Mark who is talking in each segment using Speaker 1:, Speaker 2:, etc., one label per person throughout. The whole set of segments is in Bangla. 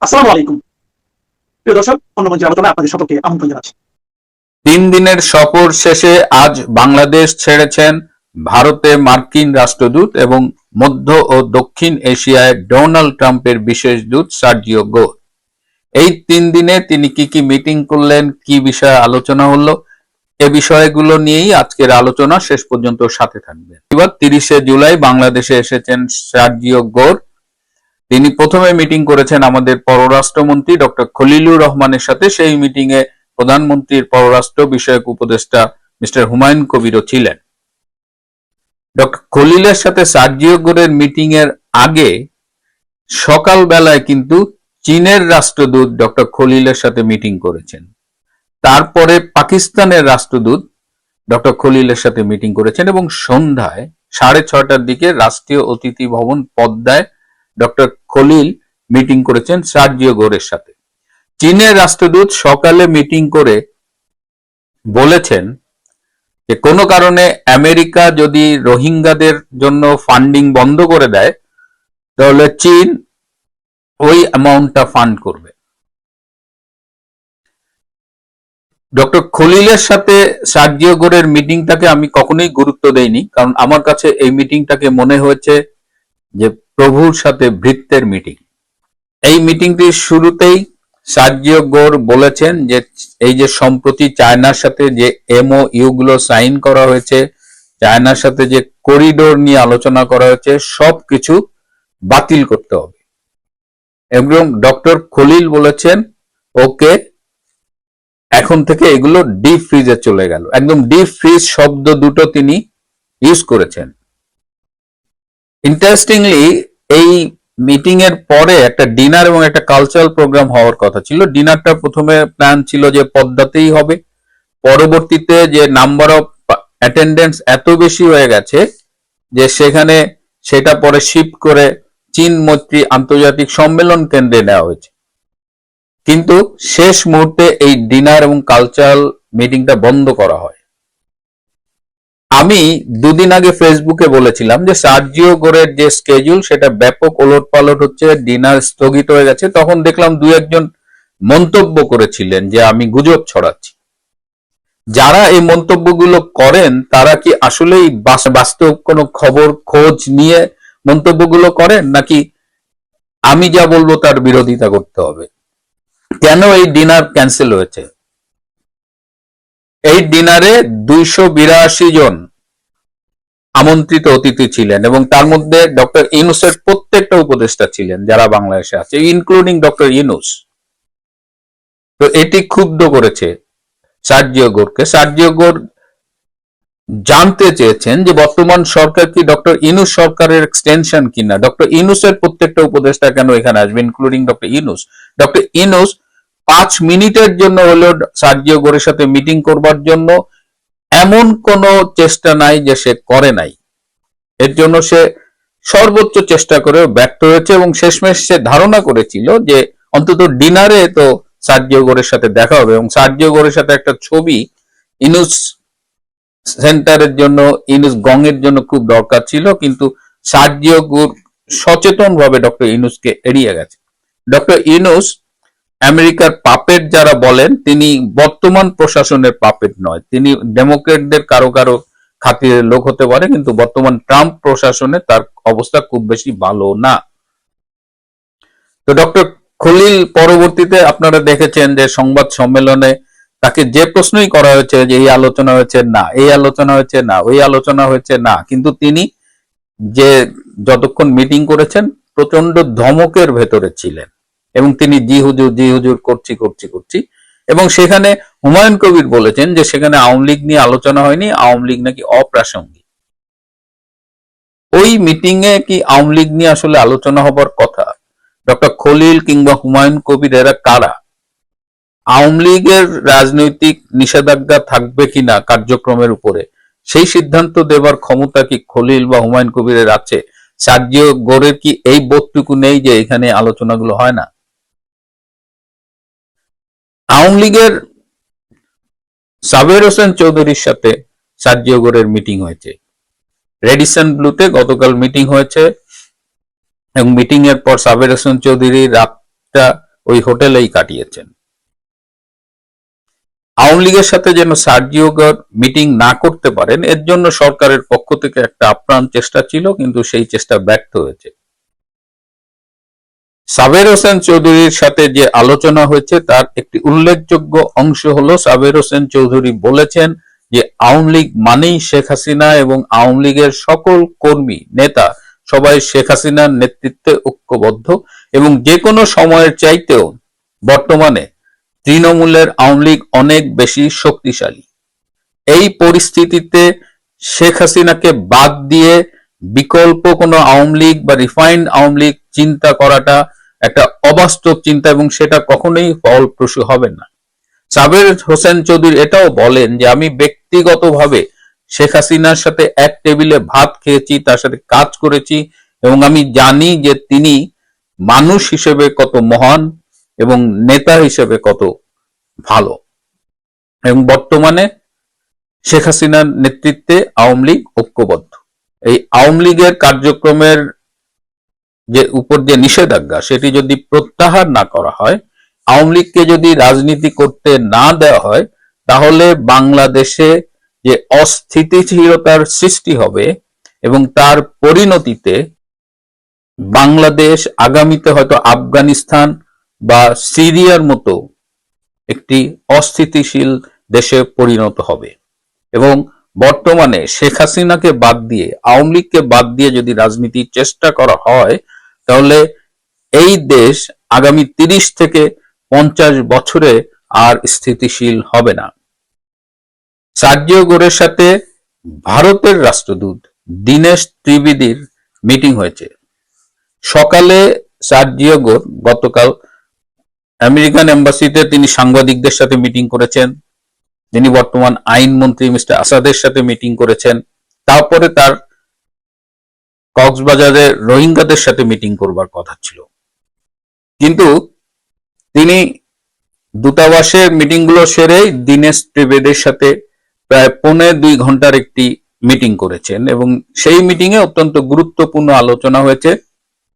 Speaker 1: আসসালামু আলাইকুম প্রিয় দর্শক, অন্য মঞ্চের আলোচনায় আপনাদের সকলকে আমন্ত্রণ জানাচ্ছি।
Speaker 2: 3 দিনের সফর শেষে আজ বাংলাদেশ ছেড়েছেন ভারতে মার্কিন রাষ্ট্রদূত এবং মধ্য ও দক্ষিণ এশিয়ায় ডোনাল্ড ট্রাম্পের বিশেষ দূত সার্জিও গোর। এই 3 দিনে তিনি কি মিটিং করলেন, কি বিষয়ে আলোচনা হলো, এ বিষয়গুলো নিয়েই আজকের আলোচনা। শেষ পর্যন্ত সাথে থাকবেন। এবার 30শে জুলাই বাংলাদেশে এসেছেন সার্জিও গোর। তিনি প্রথমে মিটিং করেছেন আমাদের পররাষ্ট্রমন্ত্রী ডক্টর খলিলুর রহমানের সাথে। সেই মিটিং এ প্রধানমন্ত্রীর পররাষ্ট্র বিষয়ক উপদেষ্টা মিস্টার হুমায়ুন কবিরও ছিলেন। ডক্টর খলিলের সাথে সার্জিও গোরের মিটিং এর আগে সকালবেলায় কিন্তু চীনের রাষ্ট্রদূত ডক্টর খলিলের সাথে মিটিং করেছেন। তারপরে পাকিস্তানের রাষ্ট্রদূত ডক্টর খলিলের সাথে মিটিং করেছেন এবং সন্ধ্যায় 6:30টার দিকে রাষ্ট্রীয় অতিথি ভবন পদ্মায় ডক্টর খলিল মিটিং করেছেন সার্জিও গোরের সাথে। চীনের রাষ্ট্রদূত সকালে মিটিং করে বলেছেন যে কোনো কারণে আমেরিকা যদি রোহিঙ্গাদের জন্য ফান্ডিং বন্ধ করে দেয় তাহলে চীন ওই অ্যামাউন্টটা ফান্ড করবে। ডক্টর খলিলের সাথে সার্জিও গোরের মিটিংটাকে আমি কখনোই গুরুত্ব দেইনি, কারণ আমার কাছে এই মিটিংটাকে মনে হয়েছে যে প্রভুর সাথে ভৃত্যের মিটিং। এই মিটিংটির শুরুতেই সার্জিও গোর বলেছেন যে এই যে সম্প্রতি চায়নার সাথে যে এমওইউ গুলো সাইন করা হয়েছে, চায়নার সাথে যে করিডোর নিয়ে আলোচনা করা হয়েছে, সবকিছু বাতিল করতে হবে। এবং ডক্টর খলিল বলেছেন ওকে, এখন থেকে এগুলো ডিপ ফ্রিজে চলে গেল। একদম ডিপ ফ্রিজ শব্দ দুটো তিনি ইউজ করেছেন। ইন্টারেস্টিংলি এই মিটিং এর পরে একটা ডিনার এবং একটা কালচারাল প্রোগ্রাম হওয়ার কথা ছিল। ডিনারটা প্রথমে প্ল্যান ছিল যে পদ্মাতেই হবে, পরবর্তীতে যে নাম্বার অফ অ্যাটেন্ডেন্স এত বেশি হয়ে গেছে যে সেখানে সেটা পরে শিফট করে চীন মৈত্রী আন্তর্জাতিক সম্মেলন কেন্দ্রে নেওয়া হয়েছে। কিন্তু শেষ মুহূর্তে এই ডিনার এবং কালচারাল মিটিংটা বন্ধ করা হয়। আমি দুদিন আগে ফেসবুকে বলেছিলাম যে সার্জিও গোরের যে স্কেডিউল সেটা ব্যাপক ওলটপালট হচ্ছে, ডিনার স্থগিত হয়ে গেছে। তখন দেখলাম দু একজন মন্তব্য করেছিলেন যে আমি গুজব ছড়াচ্ছি। যারা এই মন্তব্যগুলো করেন তারা কি আসলেই বাস্তব কোনো খবর খোঁজ নিয়ে মন্তব্যগুলো করেন, নাকি আমি যা বলবো তার বিরোধিতা করতে হবে? কেন এই ডিনার ক্যান্সেল হয়েছে? এই ডিনারে 282 জন আমন্ত্রিত অতিথি ছিলেন এবং তার মধ্যে ডক্টর ইউনূসের প্রত্যেকটা উপদেষ্টা ছিলেন যারা বাংলাদেশে আছে, ইনক্লুডিং ডক্টর ইউনূস। তো এটি ক্ষুব্ধ করেছে সার্জিও গোরকে। সার্জিও গোর জানতে চেয়েছেন যে বর্তমান সরকার কি ডক্টর ইউনূস সরকারের এক্সটেনশন কিনা, ডক্টর ইউনূসের প্রত্যেকটা উপদেষ্টা কেন এখানে আসবে, including doctor Yunus. Doctor Yunus 5 মিনিটের জন্য হলেও সার্জিও গোরের সাথে মিটিং করবার জন্য এমন কোনো চেষ্টা নাই যে সে করে নাই। এর জন্য সে সর্বোচ্চ চেষ্টা করে ব্যর্থ হয়েছে এবং শেষমেশ সে ধারণা করেছিল যে অন্তত ডিনারে তো সার্জিও গোরের সাথে দেখা হবে এবং সার্জিও গোরের সাথে একটা ছবি ইউনূস সেন্টারের জন্য, ইউনূস গং এর জন্য খুব দরকার ছিল। কিন্তু সার্জিও গোর সচেতন ভাবে ডক্টর ইউনূসকে এড়িয়ে গেছে। ডক্টর ইউনূস আমেরিকার পাপেট যারা বলেন, তিনি বর্তমান প্রশাসনের পাপেট নয়। তিনি ডেমোক্রেটদের কারো কারো খাতিরের লোক হতে পারে, কিন্তু বর্তমান ট্রাম্প প্রশাসনে তার অবস্থা খুব বেশি ভালো না। তো ডক্টর খলিল পরবর্তীতে আপনারা দেখেছেন যে সংবাদ সম্মেলনে তাকে যে প্রশ্নই করা হয়েছে যে এই আলোচনা হয়েছে না, এই আলোচনা হয়েছে না, ওই আলোচনা হয়েছে না, কিন্তু তিনি যে যতক্ষণ মিটিং করেছেন প্রচন্ড ধমকের ভেতরে ছিলেন এবং তিনি জি হুজুর করছি। এবং সেখানে হুমায়ুন কবির বলেছেন যে সেখানে আওয়ামী লীগ নিয়ে আলোচনা হয়নি, আওয়ামী লীগ নাকি অপ্রাসঙ্গিক। ওই মিটিং এ কি আওয়ামী লীগ নিয়ে আসলে আলোচনা হবার কথা? ডক্টর খলিল কিংবা হুমায়ুন কবির এরা কারা? আওয়ামী লীগের রাজনৈতিক নিষেধাজ্ঞা থাকবে কিনা কার্যক্রমের উপরে সেই সিদ্ধান্ত দেবার ক্ষমতা কি খলিল বা হুমায়ুন কবিরের আছে? সার্জিও গোরের কি এই বোধটুকু নেই যে এখানে আলোচনাগুলো হয় না? আওয়ামী লীগের সাবের হোসেন চৌধুরীর সাথে সার্জিও গোরের মিটিং হয়েছে রেডিসন ব্লুতে, গতকাল মিটিং হয়েছে এবং মিটিং এর পর সাবের হোসেন চৌধুরী রাতটা ওই হোটেলেই কাটিয়েছেন। আওয়ামী লীগের সাথে যেন সার্জিও মিটিং না করতে পারেন, এর জন্য সরকারের পক্ষ থেকে একটা আপ্রাণ চেষ্টা ছিল, কিন্তু সেই চেষ্টা ব্যর্থ হয়েছে। সাবের হোসেন চৌধুরীর সাথে যে আলোচনা হয়েছে তার একটি উল্লেখযোগ্য অংশ হলো, সাবের হোসেন চৌধুরী বলেছেন যে আওয়ামী লীগ মানেই শেখ হাসিনা এবং আওয়ামী লীগের সকল কর্মী নেতা সবাই শেখ হাসিনার নেতৃত্বে ঐক্যবদ্ধ এবং যে কোনো সময়ের চাইতেও বর্তমানে তৃণমূলের আওয়ামী লীগ অনেক বেশি শক্তিশালী। এই পরিস্থিতিতে শেখ হাসিনাকে বাদ দিয়ে বিকল্প কোনো আওয়ামী লীগ বা রিফাইন্ড আওয়ামী লীগ চিন্তা করাটা একটা অবাস্তব চিন্তা এবং সেটা কখনোই ফলপ্রসূ হবে না। সাবের হোসেন চৌধুরী এটাও বলেন যে আমি ব্যক্তিগতভাবে শেখ হাসিনার সাথে এক টেবিলে ভাত খেয়েছি, তার সাথে কাজ করেছি এবং আমি জানি যে তিনি মানুষ হিসেবে কত মহান এবং নেতা হিসেবে কত ভালো। এবং বর্তমানে শেখ হাসিনার নেতৃত্বে আওয়ামী লীগ ঐক্যবদ্ধ। এই আওয়ামী লীগের কার্যক্রমের যে উপর যে নিষেধাজ্ঞা সেটি যদি প্রত্যাহার না করা হয়, আওয়ামী লীগকে যদি রাজনীতি করতে না দেওয়া হয়, তাহলে বাংলাদেশে যে অস্থিতিশীলতার সৃষ্টি হবে এবং তার পরিণতিতে বাংলাদেশ আগামীতে হয়তো আফগানিস্তান বা সিরিয়ার মতো একটি অস্থিতিশীল দেশে পরিণত হবে। এবং বর্তমানে শেখ হাসিনাকে বাদ দিয়ে আওয়ামী লীগকে বাদ দিয়ে যদি রাজনীতির চেষ্টা করা হয়, তাহলে এই দেশ আগামী 30 থেকে 50 বছরে আর স্থিতিশীল হবে না। সার্জিও গোরের সাথে ভারতের রাষ্ট্রদূত দীনেশ ত্রিবেদীর মিটিং হয়েছে। সকালে সার্জিও গোর গতকাল আমেরিকান এম্বাসিতে তিনি সাংবাদিকদের সাথে মিটিং করেছেন। যিনি বর্তমান আইনমন্ত্রী মিস্টার আসাদের সাথে মিটিং করেছেন। তারপরে তার কক্সবাজারে রোহিঙ্গাদের সাথে মিটিং করবার কথা ছিল, কিন্তু তিনি দূতাবাসের মিটিংগুলো সেরেই দীনেশ ত্রিবেদীর সাথে প্রায় 1.25 ঘন্টার একটি মিটিং করেছেন এবং সেই মিটিংয়ে অত্যন্ত গুরুত্বপূর্ণ আলোচনা হয়েছে।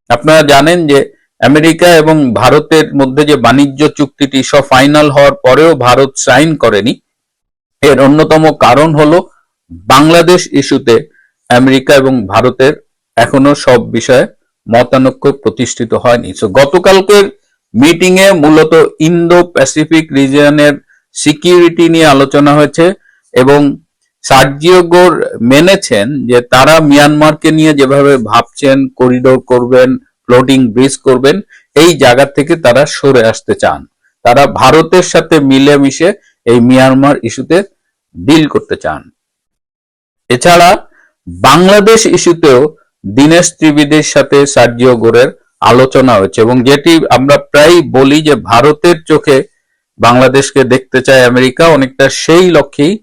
Speaker 2: আপনারা জানেন যে আমেরিকা এবং ভারতের মধ্যে যে বাণিজ্য চুক্তিটি সব ফাইনাল হওয়ার পরেও ভারত সাইন করেনি, এর অন্যতম কারণ হলো বাংলাদেশ ইস্যুতে আমেরিকা এবং ভারতের এখনো সব বিষয়ে মতানৈক্য প্রতিষ্ঠিত হয়নি। সো গতকালকের মিটিং এ মূলত ইন্দো প্যাসিফিক রিজিয়নের সিকিউরিটি নিয়ে আলোচনা হয়েছে এবং সার্জিও গোর মেনেছেন যে তারা মিয়ানমারকে নিয়ে যেভাবে ভাবছেন করিডোর করবেন, ফ্লোটিং ব্রিজ করবেন, এই জায়গা থেকে তারা সরে আসতে চান। তারা ভারতের সাথে মিলেমিশে এই মিয়ানমার ইস্যুতে ডিল করতে চান। এছাড়া বাংলাদেশ ইস্যুতেও দীনেশ ত্রিবেদীর সাথে সার্জিও গোরের আলোচনা হয়েছে এবং যেটি আমরা প্রায় বলি যে ভারতের চোখে বাংলাদেশকে দেখতে চায় আমেরিকা, অনেকটা সেই লক্ষ্যেই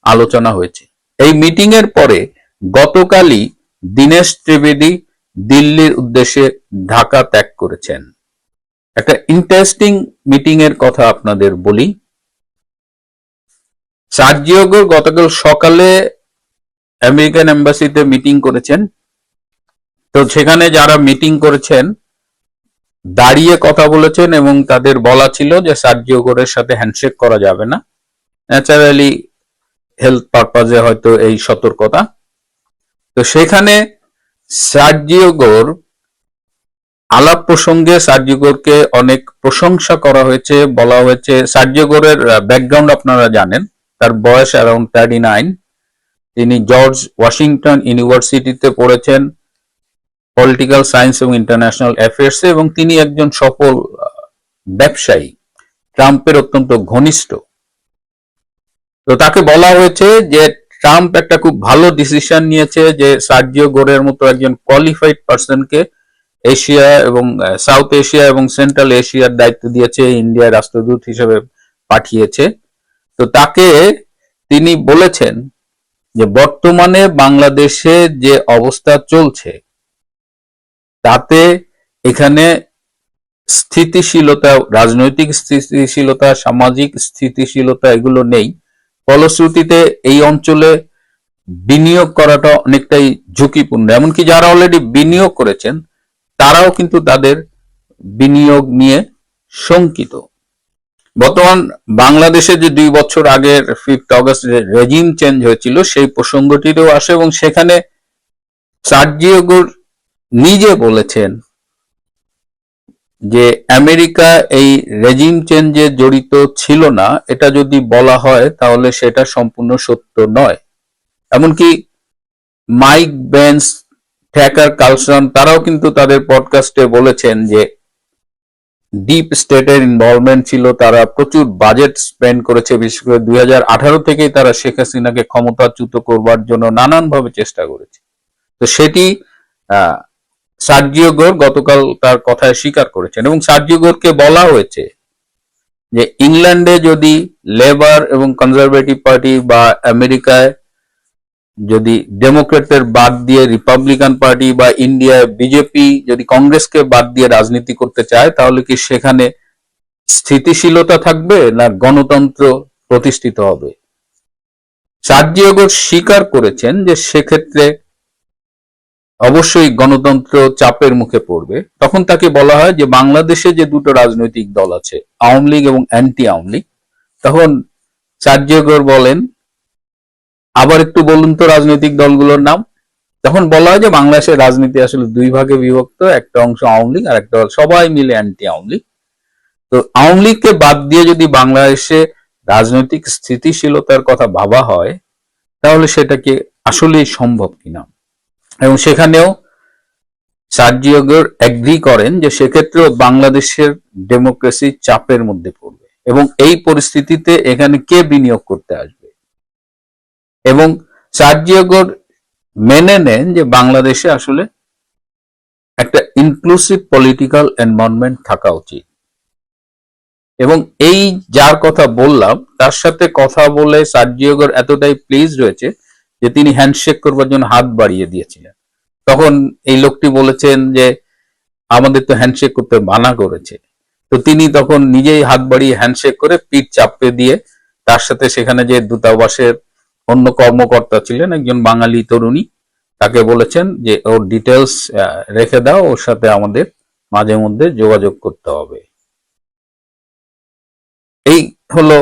Speaker 2: আলোচনা হয়েছে। এই মিটিং এর পরে গতকালই দীনেশ ত্রিবেদী দিল্লির উদ্দেশ্যে ঢাকা ত্যাগ করেছেন। একটা ইন্টারেস্টিং মিটিং এর কথা আপনাদের বলি। সার্জিও গোর গতকাল সকালে আমেরিকান এম্বাসিতে মিটিং করেছেন। তো সেখানে যারা মিটিং করেছেন দাঁড়িয়ে কথা বলেছেন এবং তাদের বলা ছিল যে সার্জিও গোরের সাথে হ্যান্ডশেক করা যাবে না। ন্যাচারালি হেলথ পারপাজে হয়তো এই সতর্কতা। তো সেখানে সার্জিও গোর আলাপ প্রসঙ্গে সার্জিও গোরকে অনেক প্রশংসা করা হয়েছে, বলা হয়েছে। সার্জিও গোরের ব্যাকগ্রাউন্ড আপনারা জানেন, তার বয়স অ্যারাউন্ড 39। তিনি জর্জ ওয়াশিংটন ইউনিভার্সিটিতে পড়েছেন পলিটিক্যাল সায়েন্স এবং ইন্টারন্যাশনাল অ্যাফেয়ার্সে এবং তিনি একজন সফল ব্যবসায়ী, ট্রাম্পের অত্যন্ত ঘনিষ্ঠ। তো তাকে বলা হয়েছে যে ট্রাম্প একটা খুব ভালো ডিসিশন নিয়েছে যে সার্জিও গোরের মতো একজন কোয়ালিফাইড পার্সনকে এশিয়া এবং সাউথ এশিয়া এবং সেন্ট্রাল এশিয়ার দায়িত্ব দিয়েছে, ইন্ডিয়ার রাষ্ট্রদূত হিসেবে পাঠিয়েছে। তো তাকে তিনি বলেছেন যে বর্তমানে বাংলাদেশে যে অবস্থা চলছে তাতে এখানে স্থিতিশীলতা, রাজনৈতিক স্থিতিশীলতা, সামাজিক স্থিতিশীলতা এগুলো নেই। ফলশ্রুতিতে এই অঞ্চলে বিনিয়োগ করাটা অনেকটাই ঝুঁকিপূর্ণ। এমনকি যারা অলরেডি বিনিয়োগ করেছেন তারাও কিন্তু তাদের বিনিয়োগ নিয়ে শঙ্কিত। বর্তমান বাংলাদেশে যে 2 বছর আগের 5 অগস্ট রেজিম চেঞ্জ হয়েছিল সেই প্রসঙ্গটিরও আসে, এবং সেখানে সার্জিও গোর নিজে বলেছেন যে আমেরিকা এই রেজিম চেঞ্জে জড়িত ছিল না, এটা যদি বলা হয় তাহলে সেটা সম্পূর্ণ সত্য নয়। এমনকি মাইক বেন্স, ট্যাকার কালসন তারাও কিন্তু তাদের পডকাস্টে বলেছেন যে ডিপ স্টেটের ইনভলভমেন্ট ছিল, তারা প্রচুর বাজেট স্পেন্ড করেছে, বিশেষ করে 2018 থেকেই তারা শেখ হাসিনাকে ক্ষমতাচ্যুত করবার জন্য নানানভাবে চেষ্টা করেছে। তো সেটি সার্জিও গোর গতকাল তার কথায় স্বীকার করেছেন, এবং সার্জিও গোরকে বলা হয়েছে যে ইংল্যান্ডে যদি লেবার এবং কনজারভেটিভ পার্টি বা আমেরিকায় যদি ডেমোক্রেটদের বাদ দিয়ে রিপাবলিকান পার্টি বা ইন্ডিয়ায় বিজেপি যদি কংগ্রেসকে বাদ দিয়ে রাজনীতি করতে চায়, তাহলে কি সেখানে স্থিতিশীলতা থাকবে না গণতন্ত্র প্রতিষ্ঠিত হবে? সার্জিও গোর স্বীকার করেছেন যে সেক্ষেত্রে অবশ্যই গণতন্ত্র চাপের মুখে পড়বে। তখন তাকে বলা হয় যে বাংলাদেশে যে দুটো রাজনৈতিক দল আছে, আওয়ামী লীগ এবং অ্যান্টি আওয়ামী লীগ, তখন সার্জিও গোর বলেন আবার একটু বলুন তো রাজনৈতিক দলগুলোর নাম। তখন বলা হয় যে বাংলাদেশের রাজনীতি আসলে 2 ভাগে বিভক্ত, একটা অংশ আওয়ামী লীগ আর একটা সবাই মিলে অ্যান্টি আওয়ামী লীগ। তো আওয়ামী লীগকে বাদ দিয়ে যদি বাংলাদেশে রাজনৈতিক স্থিতিশীলতার কথা ভাবা হয় তাহলে সেটা কি আসলেই সম্ভব কিনা, এবং সেখানেও সার্জিও গোর এগ্রি করেন যে সেক্ষেত্রেও বাংলাদেশের ডেমোক্রেসি চাপের মধ্যে পড়বে, এবং এই পরিস্থিতিতে এখানে কে বিনিয়োগ করতে আসবে। এবং সার্জিও গোর মেনে নেন যে বাংলাদেশে আসলে একটা ইনক্লুসিভ পলিটিক্যাল এনভায়রনমেন্ট থাকা উচিত, এবং এই যার কথা বললাম তার সাথে কথা বলে সার্জিও গোর এতটাই প্লিজ রয়েছে যে তিনি হ্যান্ডশেক করবার জন্য হাত বাড়িয়ে দিয়েছিলেন। তখন এই লোকটি বলেছেন যে আমাদের তো হ্যান্ডশেক করতে মানা করেছে, তো তিনি তখন নিজেই হাত বাড়িয়ে হ্যান্ডশেক করে পিঠ চাপড়ে দিয়ে তার সাথে সেখানে যে দূতাবাসের অন্য কর্মকর্তা ছিলেন, একজন বাঙালি তরুণী, তাকে বলেছেন যে ওর ডিটেলস রেখে দাও, ওর সাথে আমাদের মাঝে মধ্যে যোগাযোগ করতে হবে। এই হলো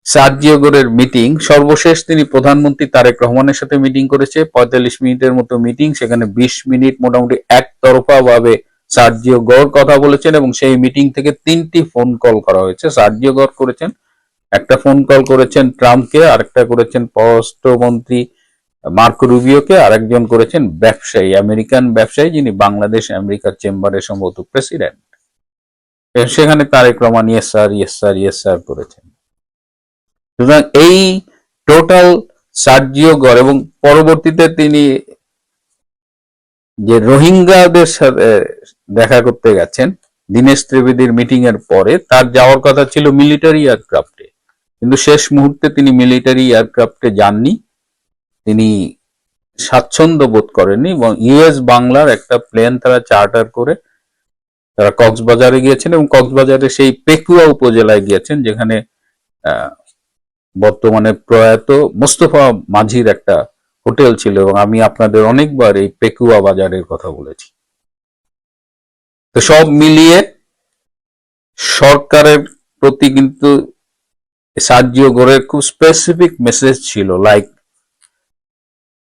Speaker 2: সার্জিও গোরের মিটিং। সর্বশেষ তিনি প্রধানমন্ত্রী তারেক রহমানের সাথে মিটিং করেছে, 45 মিনিটের মতো মিটিং। সেখানে 20 মিনিট মোটামুটি একতরফা ভাবে সার্জিও গোর কথা বলেছেন, এবং সেই মিটিং থেকে 3টি ফোন কল করা হয়েছে। সার্জিও গোর করেছেন, একটা ফোন কল করেছেন ট্রাম্পকে, আরেকটা করেছেন পররাষ্ট্রমন্ত্রী মার্কো রুবিওকে, আরেকজন করেছেন ব্যবসায়ী, আমেরিকান ব্যবসায়ী, যিনি বাংলাদেশ আমেরিকার চেম্বারের সম্ভবত প্রেসিডেন্ট। সেখানে Tarique Rahman yes sir, yes sir, yes sir করেছেন। সুতরাং এই টোটাল সার্জিও গোর, এবং পরবর্তীতে তিনি যে রোহিঙ্গাদের সাথে দেখা করতে গেছেন দীনেশ ত্রিবেদীর মিটিং এর পরে, তার যাওয়ার কথা ছিল মিলিটারি এয়ারক্রাফটে, কিন্তু শেষ মুহূর্তে তিনি মিলিটারি এয়ারক্রাফটে যাননি, তিনি স্বাচ্ছন্দ্য বোধ করেননি, এবং ইউএস বাংলার একটা প্লেন তারা চার্টার করে তারা কক্সবাজারে গিয়েছেন, এবং কক্সবাজারে সেই পেকুয়া উপজেলায় গিয়েছেন যেখানে বর্তমানে প্রয়াত মোস্তফা মাঝির একটা হোটেল ছিল, এবং আমি আপনাদের অনেকবার এই পেকুয়া বাজারের কথা বলেছি। তো সব মিলিয়ে সরকারের প্রতি কিন্তু সার্জিও গোরের খুব স্পেসিফিক মেসেজ ছিল, লাইক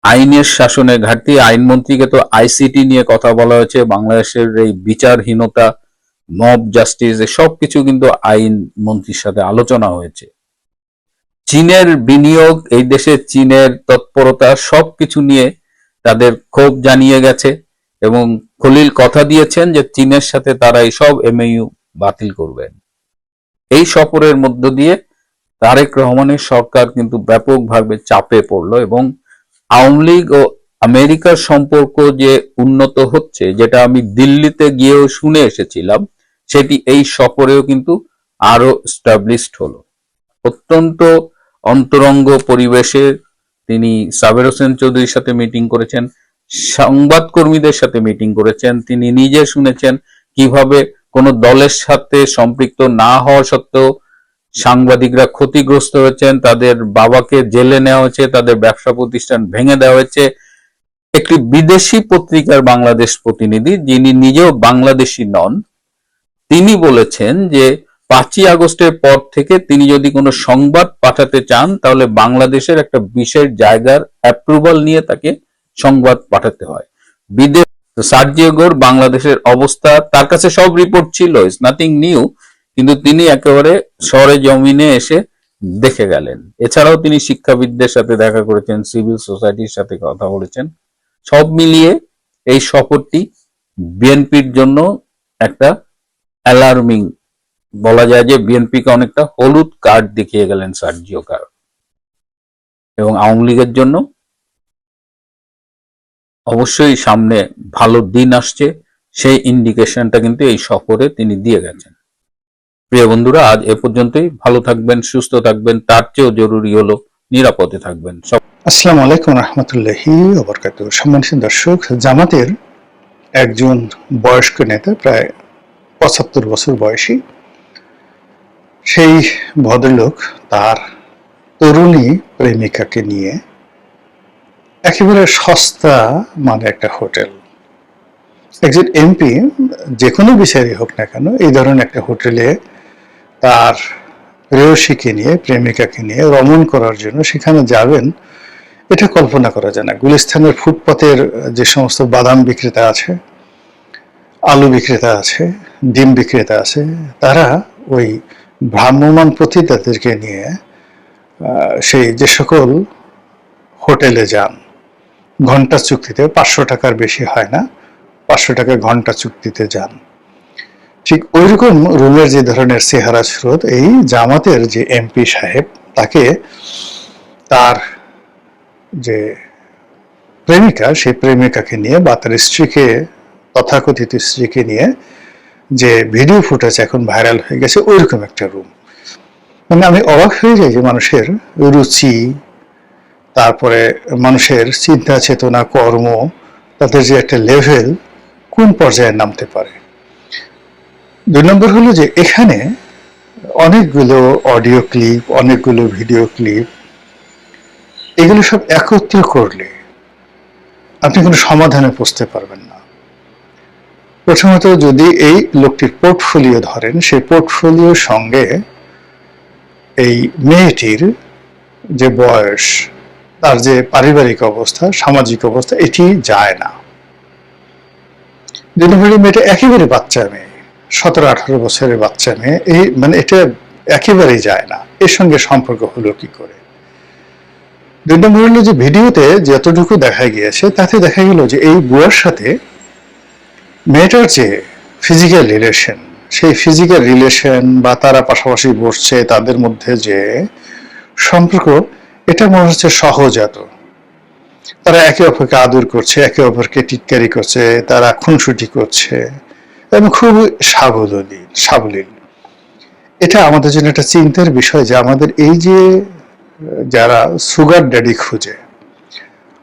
Speaker 2: আইনের শাসনের ঘাটতি। আইনমন্ত্রীকে তো আইসিটি নিয়ে কথা বলা হয়েছে, বাংলাদেশের এই বিচারহীনতা, মব জাস্টিস, সবকিছু কিন্তু আইন মন্ত্রীর সাথে আলোচনা হয়েছে। চীনের বিনিয়োগ, এই দেশে চীনের তৎপরতা, সবকিছু নিয়ে তাদের ক্ষোভ জানিয়ে গেছে, এবং খলিল কথা দিয়েছেন যে চীনের সাথে তারা এই সব এমইউ বাতিল করবেন। এই সফরের মধ্য দিয়ে তারেক রহমানের সরকার কিন্তু ব্যাপকভাবে চাপে পড়লো, এবং আওয়ামী লীগ ও আমেরিকার সম্পর্ক যে উন্নত হচ্ছে, যেটা আমি দিল্লিতে গিয়েও শুনে এসেছিলাম, সেটি এই সফরেও কিন্তু আরো স্টাবলিশড হলো। অত্যন্ত অন্তরঙ্গ পরিবেশে তিনি সাবের হোসেন চৌধুরীর সাথে মিটিং করেছেন, সংবাদকর্মীদের সাথে মিটিং করেছেন। তিনি নিজে শুনেছেন কিভাবে কোন দলের সাথে সম্পৃক্ত না হওয়া সত্ত্বেও সাংবাদিকরা ক্ষতিগ্রস্ত হয়েছেন, তাদের বাবাকে জেলে নেওয়া হয়েছে, তাদের ব্যবসা প্রতিষ্ঠান ভেঙে দেওয়া হয়েছে। একটি বিদেশি পত্রিকার বাংলাদেশ প্রতিনিধি, যিনি নিজেও বাংলাদেশি নন, তিনি বলেছেন যে 5ই আগস্টের পর থেকে তিনি যদি কোনো সংবাদ পাঠাতে চান তাহলে বাংলাদেশের একটা বিশেষ জায়গার অ্যাপ্রুভাল নিয়ে তাকে সংবাদ পাঠাতে হয়। বিদেশ সার্জিওগোর বাংলাদেশের অবস্থা তার কাছে সব রিপোর্ট ছিল, ইটস নাথিং নিউ, কিন্তু তিনি একেবারে সরে জমিনে এসে দেখে গেলেন। এছাড়াও তিনি শিক্ষাবিদদের সাথে দেখা করেছেন, সিভিল সোসাইটির সাথে কথা বলেছেন। সব মিলিয়ে এই সফরটি বিএনপির জন্য একটা অ্যালার্মিং, বলা যায় যে বিএনপিকে অনেকটা হলুদ কার্ড দেখিয়ে গেলেন সার্জিও কার্ড, এবং আওয়ামী লীগের জন্য অবশ্যই সামনে ভালো দিন আসছে সেই ইন্ডিকেশনটা কিন্তু এই সফরে তিনি দিয়ে গেছেন। প্রিয় বন্ধুরা, আজ এ পর্যন্তই। ভালো থাকবেন, সুস্থ থাকবেন, তার চেয়েও জরুরি হলো নিরাপদে থাকবেন।
Speaker 3: আসসালামু আলাইকুম রহমতুল্লাহি ওয়া বারাকাতুহু। সম্মানিত দর্শক, জামাতের একজন বয়স্ক নেতা, প্রায় 75 বছর বয়সী, সেই ভদ্রলোক তার তরুণী প্রেমিকাকে নিয়ে একেবারে সস্তা মানে একটা হোটেল, একজন এমপি যে কোনো বিচারই হোক না কেন, এই ধরনের একটা হোটেলে তার প্রেয়সীকে নিয়ে, প্রেমিকাকে নিয়ে রমণ করার জন্য সেখানে যাবেন, এটা কল্পনা করা যায় না। গুলিস্তানের ফুটপাতের যে সমস্ত বাদাম বিক্রেতা আছে, আলু বিক্রেতা আছে, ডিম বিক্রেতা আছে, তারা ওই ভ্রাম্যমাণ পতিতাদেরকে নিয়ে সেই যে সকল হোটেলে যান, ঘন্টা চুক্তিতে, 500 টাকার বেশি হয় না, 500 টাকা ঘন্টা চুক্তিতে যান। ঠিক ওইরকম রুমের যে ধরনের চেহারা স্রোত, এই জামাতের যে এমপি সাহেব, তাকে তার যে প্রেমিকা, সেই প্রেমিকাকে নিয়ে বা তার স্ত্রীকে, তথাকথিত স্ত্রীকে নিয়ে যে ভিডিও ফুটেজ এখন ভাইরাল হয়ে গেছে, ওইরকম একটা রুম। মানে আমি অবাক হয়ে যাই যে মানুষের রুচি, তারপরে মানুষের চিন্তা চেতনা, কর্ম, তাদের যে একটা লেভেল কোন পর্যায়ে নামতে পারে। 2 নম্বর হলো যে এখানে অনেকগুলো অডিও ক্লিপ, অনেকগুলো ভিডিও ক্লিপ, এগুলো সব একত্র করলে আপনি কোনো সমাধানে পৌঁছতে পারবেন না। প্রথমত, যদি এই লোকটির পোর্টফোলিও ধরেন, সেই পোর্টফোলিওর সঙ্গে এই মেয়েটির যে বয়স, তার যে পারিবারিক অবস্থা, সামাজিক অবস্থা, এটি যায় না। 2 নম্বরে মেয়েটা একেবারে বাচ্চা মেয়ে, 17-18 বছরের বাচ্চা মেয়ে, এই মানে এটা একেবারেই যায় না। এর সঙ্গে সম্পর্ক হলো কি করে? 2 নম্বর হলো যে ভিডিওতে যতটুকু দেখা গিয়েছে তাতে দেখা গেল যে এই বুয়ার সাথে মেয়েটার যে ফিজিক্যাল রিলেশন, সেই ফিজিক্যাল রিলেশন বা তারা পাশাপাশি বসছে, তাদের মধ্যে যে সম্পর্ক, এটা মনে হচ্ছে সহজাত। তারা একে অপরকে আদর করছে, একে অপরকে টিটকারি করছে, তারা খুনসুটি করছে এবং খুব সাবলীল। এটা আমাদের জন্য একটা চিন্তার বিষয় যে আমাদের এই যে যারা সুগার ড্যাডি খুঁজে,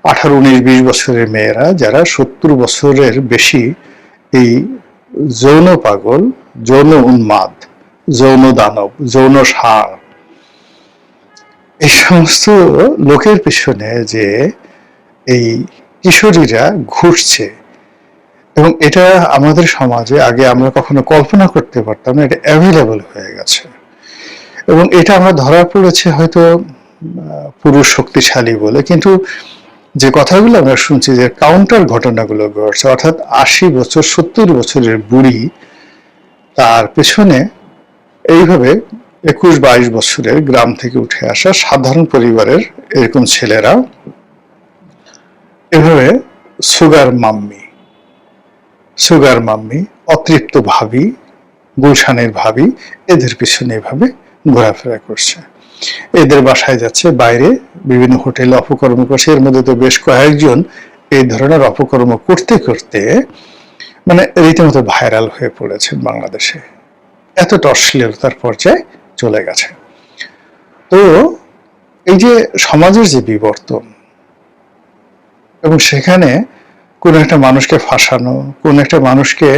Speaker 3: 18, 19, 20 বছরের মেয়েরা যারা 70 বছরের বেশি, এই যৌন পাগল, যৌন উন্মাদ, যৌন দানব, যৌন ষাঁড়, এই সমস্ত লোকের পিছনে যে এই কিশোরীরা ঘুরছে, এবং এটা আমাদের সমাজে আগে আমরা কখনো কল্পনা করতে পারতাম না, এটা অ্যাভেলেবল হয়ে গেছে। এবং এটা আমরা ধরা পড়েছে হয়তো পুরুষ শক্তিশালী বলে, কিন্তু যে কথাগুলো আমরা শুনছি, যে কাউন্টার ঘটনাগুলো ঘটছে, অর্থাৎ 80 বছর 70 বছরের বুড়ি, তার পেছনে এইভাবে 21-22 বছরের গ্রাম থেকে উঠে আসা সাধারণ পরিবারের এরকম ছেলেরা এভাবে সুগার মাম্মি, অতৃপ্ত ভাবি, গুলশানের ভাবি, এদের পিছনে এভাবে ঘোরাফেরা করছে। এদের বাসায় যাচ্ছে, বাইরে বিভিন্ন হোটেলে অপকর্ম করছে। এর মধ্যে তো বেশ কয়েকজন এই ধরনের অপকর্ম করতে করতে মানে রীতিমতো ভাইরাল হয়ে পড়েছেন বাংলাদেশে, এতটা অশ্লীলতার পর্যায়ে চলে গেছে। তো এই যে সমাজের যে বিবর্তন, এবং সেখানে কোন একটা মানুষকে ফাঁসানো, কোন একটা মানুষকে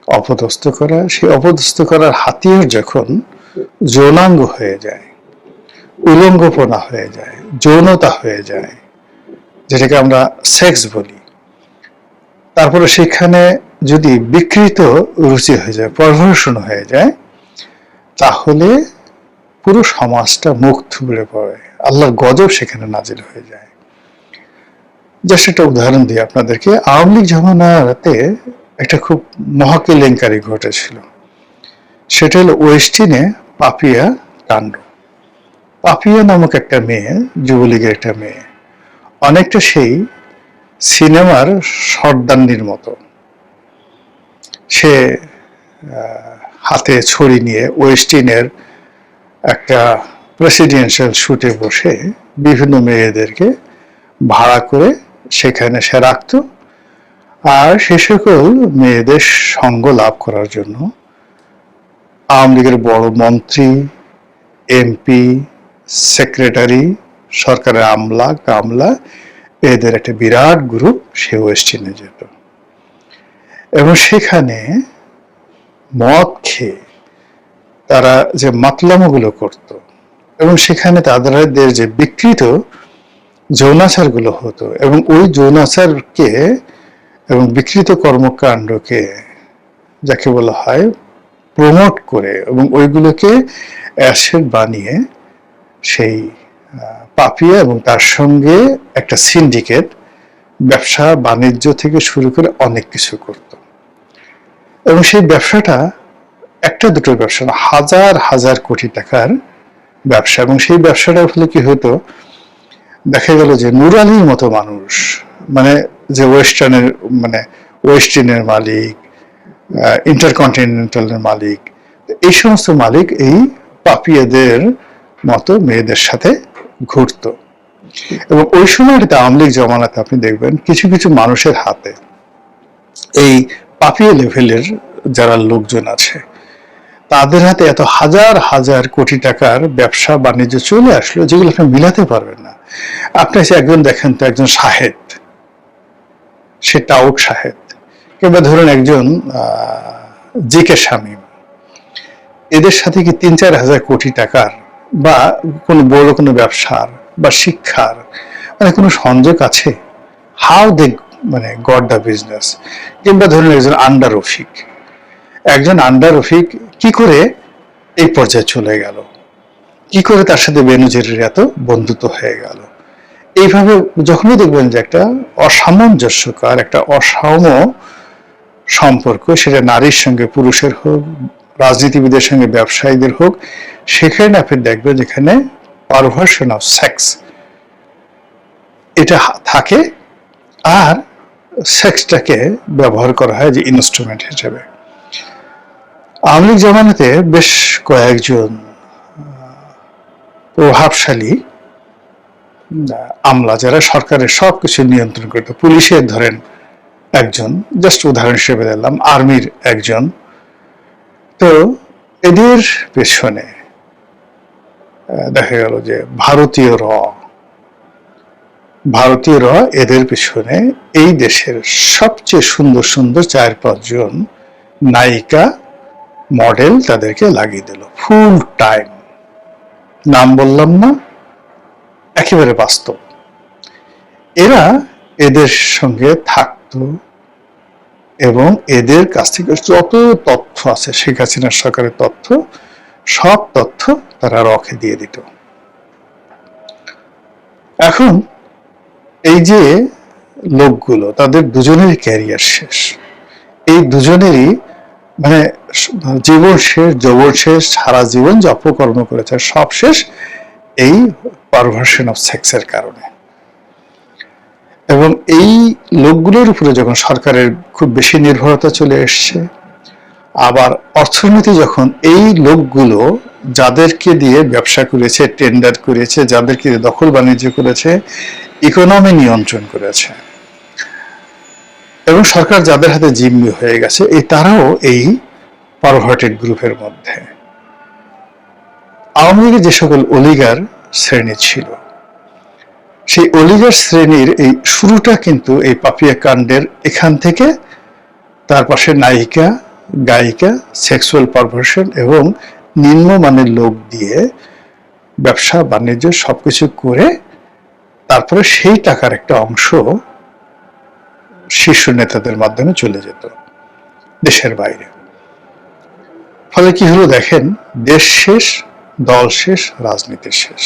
Speaker 3: অপদস্থ করা, সেই অপদস্থ করার হাতিয়ার যখন যৌনাঙ্গ হয়ে যায়, উলঙ্গপনা হয়ে যায়, যৌনতা হয়ে যায়, যেটাকে আমরা সেক্স বলি, তারপরে সেখানে যদি বিকৃত রুচি হয়ে যায়, পারভার্সন হয়ে যায়, তাহলে পুরো সমাজটা মুখ থুবড়ে পড়ে, আল্লাহর গজব সেখানে নাজিল হয়ে যায়। জাস্ট একটা উদাহরণ দিই আপনাদেরকে। আওয়ামী লীগ জমানাতে একটা খুব মহাকেলেঙ্কারি ঘটেছিল। সেটা হলো ওয়েস্টিনে পাপিয়া কাণ্ড। পাপিয়া নামক একটা মেয়ে, যুবলীগের একটা মেয়ে, অনেকটা সেই সিনেমার সর্দান্নির মতো। সে হাতে ছড়ি নিয়ে ওয়েস্টিনের একটা প্রেসিডেন্সিয়াল শুটে বসে বিভিন্ন মেয়েদেরকে ভাড়া করে সেখানে সে রাখত। আর সে সকল মেয়েদের সঙ্গ লাভ করার জন্য আওয়ামী লীগের বড় মন্ত্রী, এমপি, সেক্রেটারি, সরকারের আমলা কামলা, এদের একটা বিরাট গ্রুপ সে ওয়েস্টিনে যেত এবং সেখানে মদ খেয়ে তারা যে মাতলামোগুলো করত এবং সেখানে তাদের যে বিকৃত যৌনাচারগুলো হতো এবং ওই যৌনাচারকে এবং বিকৃত কর্মকাণ্ডকে, যাকে বলা হয়, প্রমোট করে এবং ওইগুলোকে অ্যাসেট বানিয়ে সেই পাপিয়া এবং তার সঙ্গে একটা সিন্ডিকেট ব্যবসা বাণিজ্য থেকে শুরু করে অনেক কিছু করত এবং সেই ব্যবসাটা একটা দুটো ব্যবসা না, হাজার হাজার কোটি টাকার ব্যবসা। এবং সেই ব্যবসাটার ফলে কি হতো, দেখা গেল যে নূর আলীর মতো মানুষ, মানে যে ওয়েস্টিনের মালিক, ইন্টারকন্টিনেন্টালের মালিক, এই সমস্ত মালিক এই পাপিয়াদের মতো মেয়েদের সাথে ঘুরত। এবং ওই সময়টাতে আওয়ামী লীগ জমানাতে আপনি দেখবেন কিছু কিছু মানুষের হাতে এই পাপিয়া লেভেলের যারা লোকজন আছে তাদের হাতে এত হাজার হাজার কোটি টাকার ব্যবসা বাণিজ্য চলে আসলো যেগুলো আপনি মিলাতে পারবেন না। আপনি এসে একজন দেখেন তো, একজন শাহেদ, সে টাউট শাহেদ, কিংবা ধরুন একজন জিকে শামীম, এদের সাথে কি ৩-৪ হাজার কোটি টাকার বা কোনো বড় কোনো ব্যবসার বা শিক্ষার মানে কোনো সংযোগ আছে? How they got the business? কিংবা ধরুন একজন আন্ডার রফিক, কি করে এই পর্যায়ে চলে গেল, কি করে তার সাথে বেনজিরের এত বন্ধুত্ব হয়ে গেল? এইভাবে যখনই দেখবেন যে একটা অসামঞ্জস্যকর, একটা অসাম্য সম্পর্ক, সেটা নারীর সঙ্গে পুরুষের হোক, রাজনীতিবিদের সঙ্গে ব্যবসায়ীদের হোক, সেখানে আপনি দেখবেন যেখানে পারভার্সন অফ সেক্স এটা থাকে আর সেক্সটাকে ব্যবহার করা হয় যে ইনস্ট্রুমেন্ট হিসেবে। আওয়ামী লীগ জমানাতে বেশ কয়েকজন প্রভাবশালী আমলা যারা সরকারের সবকিছু নিয়ন্ত্রণ করতো, পুলিশের ধরেন একজন, জাস্ট উদাহরণ হিসেবে দিলাম, আর্মির একজন, তো এদের পেছনে দেখা গেল যে ভারতীয় এদের পেছনে এই দেশের সবচেয়ে সুন্দর সুন্দর 4-5 জন নায়িকা মডেল তাদেরকে লাগিয়ে দিল ফুল টাইম। নাম বললাম না, একেবারে বাস্তব। এরা এদের সঙ্গে থাকতো এবং এদের কাছ থেকে যত তথ্য আছে, শেখ হাসিনার সরকারের তথ্য, সব তথ্য তারা রকে দিয়ে দিত। এখন এই যে লোকগুলো, তাদের দুজনেরই ক্যারিয়ার শেষ, এই দুজনেরই জীবন শেষ, যৌবন শেষ, সারা জীবন যে অপকর্ম করেছে সব শেষ এই পারভার্সন অফ সেক্সের কারণে। এবং এই লোকগুলোর উপরে যখন সরকারের খুব বেশি নির্ভরতা চলে এসছে, আবার অর্থনীতি যখন এই লোকগুলো যাদেরকে দিয়ে ব্যবসা করেছে, টেন্ডার করেছে, যাদেরকে দিয়ে দখল বাণিজ্য করেছে, ইকোনমি নিয়ন্ত্রণ করেছে, এবং সরকার যাদের হাতে জিম্মি হয়ে গেছে, তারাও এই পারভার্টেড গ্রুপের মধ্যে। আওয়ামী লীগের যে সকল অলিগার শ্রেণী ছিল, সেই অলিগার শ্রেণীর এই শুরুটা কিন্তু এই পাপিয়া কাণ্ডের এখান থেকে, তার পাশে নায়িকা, গায়িকা, সেক্সুয়াল পারভার্সন এবং নিম্নমানের লোক দিয়ে ব্যবসা বাণিজ্য সবকিছু করে তারপরে সেই টাকার একটা অংশ শীর্ষ নেতাদের মাধ্যমে চলে যেত দেশের বাইরে। ফলে কি হলো দেখেন, দেশ শেষ, দল শেষ, রাজনীতি শেষ।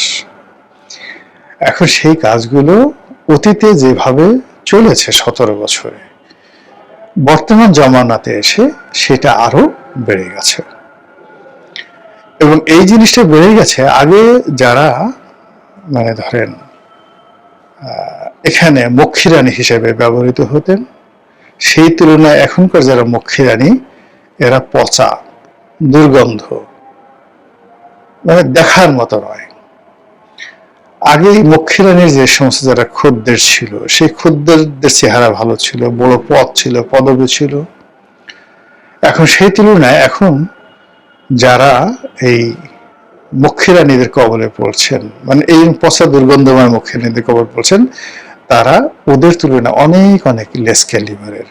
Speaker 3: এখন সেই কাজগুলো অতীতে যেভাবে চলেছে 17 বছরে, বর্তমান জমানাতে এসে সেটা আরো বেড়ে গেছে। এবং এই জিনিসটা বেড়ে গেছে, আগে যারা মানে ধরেন এখানে মক্ষীরানী হিসেবে ব্যবহৃত হতেন, সেই তুলনায় এখনকার যারা মক্ষীরানী এরা পচা, দুর্গন্ধ, মানে দেখার মতো নয়। আগে মক্ষীরানীর যে সমস্ত যারা খদ্দের ছিল, সেই খদ্দেরদের চেহারা ভালো ছিল, বড় পদ ছিল, পদবী ছিল। এখন সেই তুলনায় এখন যারা এই মক্ষীরানীদের কবলে পড়ছেন, মানে এই পচা দুর্গন্ধময় মক্ষীরানীদের কবলে পড়ছেন, তারা ওদের তুলনায় অনেক অনেক লেস ক্যালিবারের।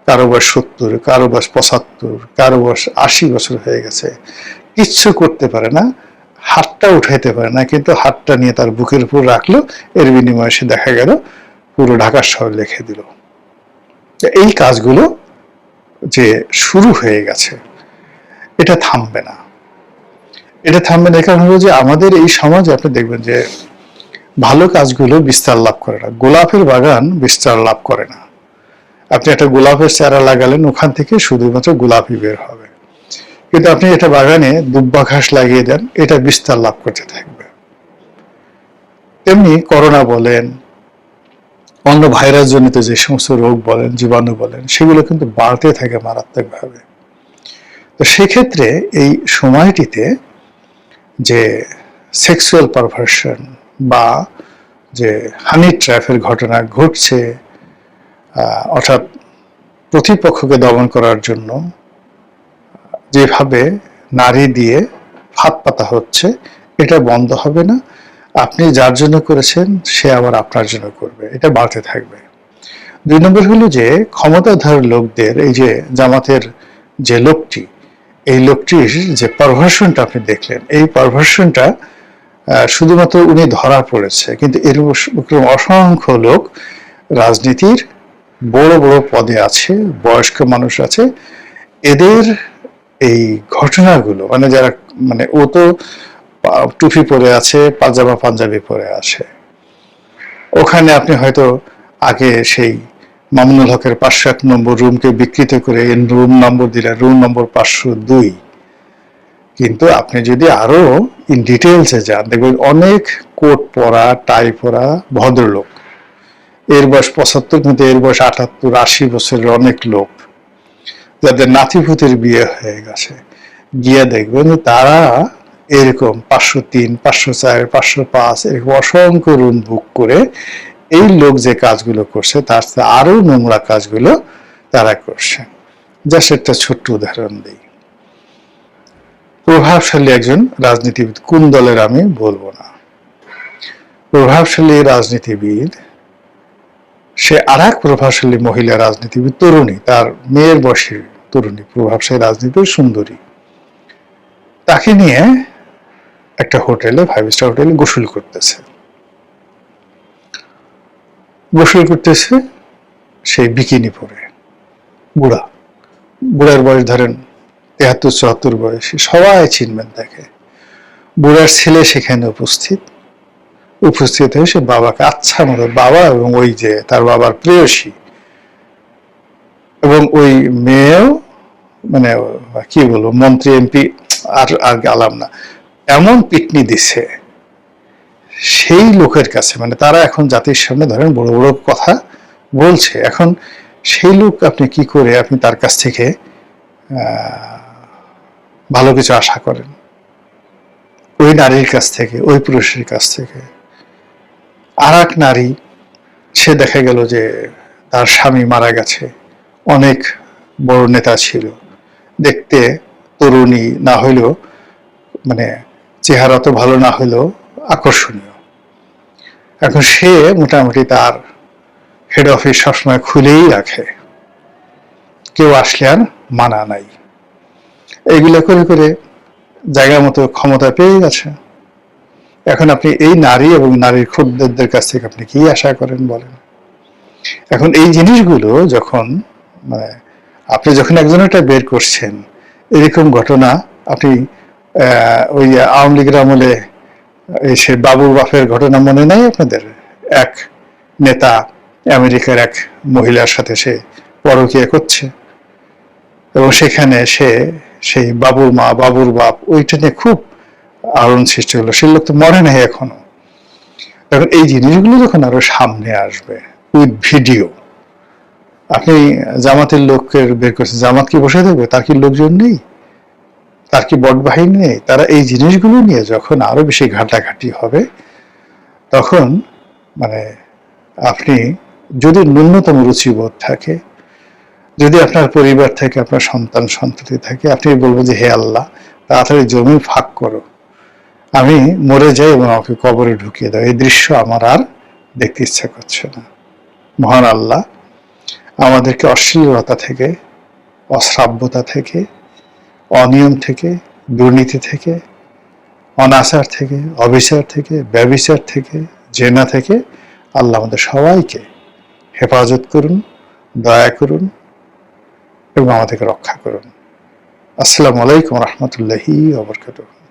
Speaker 3: কারো বয়স 70, কারো বয়স 75, কারো বয়স 80 বছর হয়ে গেছে, কিচ্ছু করতে পারে না, হাতটা উঠাইতে পারে না, কিন্তু হাতটা নিয়ে তার বুকের উপর রাখলো, এর বিনিময়ে সে দেখা গেল পুরো ঢাকা শহর লিখে দিল। এই কাজগুলো যে শুরু হয়ে গেছে, এটা থামবে না। এটা থামবে না, কারণ হলো যে আমাদের এই সমাজে আপনি দেখবেন যে ভালো কাজগুলো বিস্তার লাভ করে না। গোলাপের বাগান বিস্তার লাভ করে না। আপনি একটা গোলাপের চারা লাগালেন, ওখান থেকে শুধুমাত্র গোলাপই বের হবে। কিন্তু আপনি এটা বাগানে দুব্বা ঘাস লাগিয়ে দেন, এটা বিস্তার লাভ করতে থাকবে। তেমনি করোনা বলেন, অন্য ভাইরাস জনিত যে সমস্ত রোগ বলেন, জীবাণু বলেন, সেগুলো কিন্তু বাড়তে থাকে মারাত্মকভাবে। তো সেক্ষেত্রে এই সময়টিতে যে সেক্সুয়াল পারভার্সন বা যে হানি ট্র্যাপের ঘটনা ঘটছে, অর্থাৎ প্রতিপক্ষকে দমন করার জন্য যেভাবে নারী দিয়ে হাত পাতা হচ্ছে, এটা বন্ধ হবে না। আপনি যার জন্য করেছেন সে আবার আপনার জন্য করবে, এটা বাড়তে থাকবে। 2 নম্বর হলো যে ক্ষমতাধর লোকদের, এই যে জামাতের যে লোকটি, এই লোকটির যে পারভার্সনটা আপনি দেখলেন, এই পারভার্সনটা শুধুমাত্র উনি ধরা পড়েছে, কিন্তু এরকম অসংখ্য লোক রাজনীতির বড় বড় পদে আছে, বয়স্ক মানুষ আছে। এদের এই ঘটনাগুলো, মানে যারা, মানে ও তো টুপি পরে আছে, পাজামা পাঞ্জাবি পরে আছে, ওখানে আপনি হয়তো আগে সেই মামুনুল হকের 501 নম্বর রুমকে বিকৃত করে রুম নম্বর দিলেন, রুম নম্বর 502। কিন্তু আপনি যদি আরো ইন ডিটেলসে যান, দেখবেন অনেক কোট পরা, টাই পরা ভদ্রলোক, এর বয়স 75, কিন্তু এর বয়স 78, 80 বছরের অনেক লোক, যাদের নাতিপুতির বিয়ে হয়ে গেছে, গিয়ে দেখবেন যে তারা এরকম 503, 504, 505 এরকম অসংখ্য রুম বুক করে এই লোক যে কাজগুলো করছে তার চেয়ে আরো নোংরা কাজগুলো তারা করছে। জাস্ট একটা ছোট্ট উদাহরণ দিই। প্রভাবশালী একজন রাজনীতিবিদ, কোন দলের আমি বলবো না, প্রভাবশালী রাজনীতিবিদ, সে আর এক প্রভাবশালী মহিলা রাজনীতিবিদ, তরুণী, তার মেয়ের বয়সী তরুণী, প্রভাবশালী রাজনীতিবিদ, সুন্দরী, তাকে নিয়ে একটা হোটেলে, 5 স্টার হোটেলে গোসল করতেছে। সেই বিকিনি পরে, বুড়ার বয়স ধরেন 73-74 বয়সী, সবাই চিনবেন তাকে। বুড়ার ছেলে সেখানে উপস্থিত হয়ে সে বাবাকে আচ্ছা মতো, বাবা এবং ওই যে তার বাবার প্রেয়সী এবং ওই মেয়েও, মানে কি বলবো, মন্ত্রী, এমপি, আর গালাম না, এমন পিটনি দিছে সেই লোকের কাছে। মানে তারা এখন জাতির সামনে ধরেন বড় বড় কথা বলছে। এখন সেই লোক, আপনি কি করে আপনি তার কাছ থেকে ভালো কিছু আশা করেন? ওই নারীর কাছ থেকে, ওই পুরুষের কাছ থেকে। আর এক নারী, সে দেখা গেল যে তার স্বামী মারা গেছে, অনেক বড় নেতা ছিল, দেখতে তরুণী না হইলেও, মানে চেহারা তো ভালো না হইলেও আকর্ষণীয়। এখন সে মোটামুটি তার হেড অফিস সবসময় খুলেই রাখে, কেউ আসলে আর মানা নাই। এইগুলা করে করে জায়গা মতো ক্ষমতা পেয়ে গেছে। এখন আপনি এই নারী এবং নারীর খদ্দেরদের কাছ থেকে আপনি কি আশা করেন বলেন? এখন এই জিনিসগুলো যখন মানে আপনি যখন একজনেরটা বের করছেন, এরকম ঘটনা আপনি ওই আওয়ামী লীগের আমলে সে বাবুর বাপের ঘটনা মনে নাই আপনাদের? এক নেতা আমেরিকার এক মহিলার সাথে সে পরকীয়া করছে এবং সেখানে সে সেই বাবুর মা বাবুর বাপ ওইটা নিয়ে খুব আলোড়ন সৃষ্টি হলো। সে লোক তো মরে নাই এখনো। এখন এই জিনিসগুলো যখন আরো সামনে আসবে উইথ ভিডিও, আপনি জামাতের লোকের বের করছেন, জামাত কি বসে থাকবে? তার কি লোকজন নেই? তার কি বট বাহিনী নেই? তারা এই জিনিসগুলো নিয়ে যখন আরো বেশি ঘাটাঘাটি হবে, তখন মানে আপনি যদি ন্যূনতম রুচিবোধ থাকে, যদি আপনার পরিবার থেকে আপনার সন্তান সন্ততি থাকে, আপনি বলবেন যে হে আল্লাহ, তাড়াতাড়ি জমি ফাঁক করো, আমি মরে যাই এবং আমাকে কবরে ঢুকিয়ে দাও, এই দৃশ্য আমার আর দেখতে ইচ্ছা করছে না। মহান আল্লাহ আমাদেরকে অশ্লীলতা থেকে, অশ্রাব্যতা থেকে, অনিয়ম থেকে, দুর্নীতি থেকে, অনাচার থেকে, অবিচার থেকে, ব্যভিচার থেকে, জেনা থেকে আল্লাহ আমাদের সবাইকে হেফাজত করুন, দয়া করুন এবং আমাদেরকে রক্ষা করুন। আসসালামু আলাইকুম রহমতুল্লাহি ওয়া বারাকাতুহু।